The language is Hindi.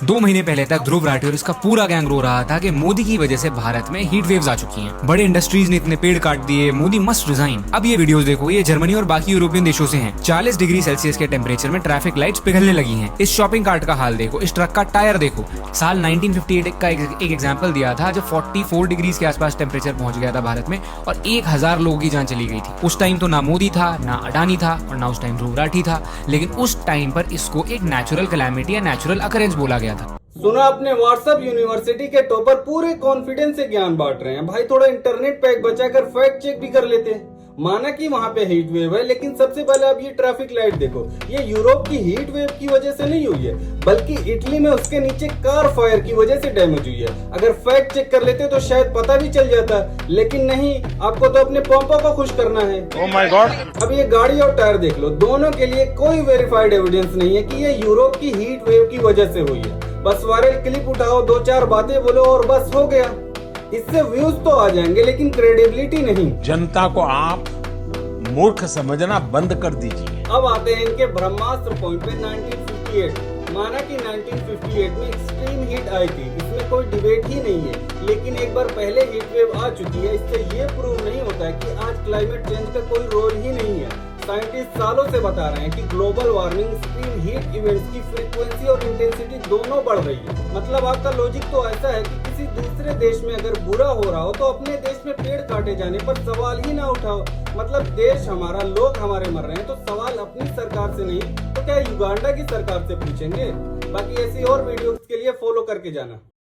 2 महीने पहले तक ध्रुव राठी और इसका पूरा गैंग रो रहा था कि मोदी की वजह से भारत में हीट वेव्स आ चुकी हैं। बड़े इंडस्ट्रीज ने इतने पेड़ काट दिए, मोदी मस्ट रिजाइन। अब ये वीडियोस देखो, ये जर्मनी और बाकी यूरोपियन देशों से हैं। 40 डिग्री सेल्सियस के टेम्परेचर में ट्रैफिक लाइट्स पिघलने लगी हैं। इस शॉपिंग कार्ट का हाल देखो, इस ट्रक का टायर देखो। साल 1958 का एक एग्जाम्पल दिया था जब 44 डिग्रीज के आसपास टेम्परेचर पहुंच गया था भारत में और 1000 लोगों की जान चली गई थी। उस टाइम तो ना मोदी था, ना अडानी था और ना उस टाइम ध्रुव राठी था, लेकिन उस टाइम पर इसको एक नेचुरल कैलामिटी या नेचुरल अकरेंस बोला गया था। सुना अपने व्हाट्सएप यूनिवर्सिटी के टॉपर पूरे कॉन्फिडेंस से ज्ञान बांट रहे हैं। भाई थोड़ा इंटरनेट पैक बचाकर फैक्ट चेक भी कर लेते हैं। माना कि वहाँ पे हीट वेव है, लेकिन सबसे पहले आप ये ट्रैफिक लाइट देखो। ये यूरोप की हीट वेव की वजह से नहीं हुई है, बल्कि इटली में उसके नीचे कार फायर की वजह से डैमेज हुई है। अगर फैक्ट चेक कर लेते तो शायद पता भी चल जाता, लेकिन नहीं, आपको तो अपने पंपों को खुश करना है। Oh my God. अब ये गाड़ी और टायर देख लो, दोनों के लिए कोई वेरीफाइड एविडेंस नहीं है कि ये यूरोप की हीट वेव की वजह से हुई है। बस वायरल क्लिप उठाओ, 2-4 बातें बोलो और बस हो गया। इससे व्यूज तो आ जाएंगे, लेकिन क्रेडिबिलिटी नहीं। जनता को आप मूर्ख समझना बंद कर दीजिए। अब आते हैं इनके ब्रह्मास्त्र पॉइंट पे। 1958 माना कि 1958 में एक्सट्रीम हीट आई थी, इसमें कोई डिबेट ही नहीं है। लेकिन एक बार पहले हीट वेव आ चुकी है, इससे ये प्रूव नहीं होता है कि आज क्लाइमेट चेंज का कोई रोल ही नहीं है। साइंटिस्ट सालों से बता रहे हैं कि global warming, extreme heat events की फ्रीक्वेंसी और इंटेंसिटी दोनों बढ़ रही है। मतलब आपका लॉजिक तो ऐसा है कि किसी दूसरे देश में अगर बुरा हो रहा हो तो अपने देश में पेड़ काटे जाने पर सवाल ही ना उठाओ। मतलब देश हमारा, लोग हमारे मर रहे हैं तो सवाल अपनी सरकार से नहीं तो क्या युगांडा की सरकार से पूछेंगे। बाकी ऐसी और वीडियोस के लिए फॉलो करके जाना।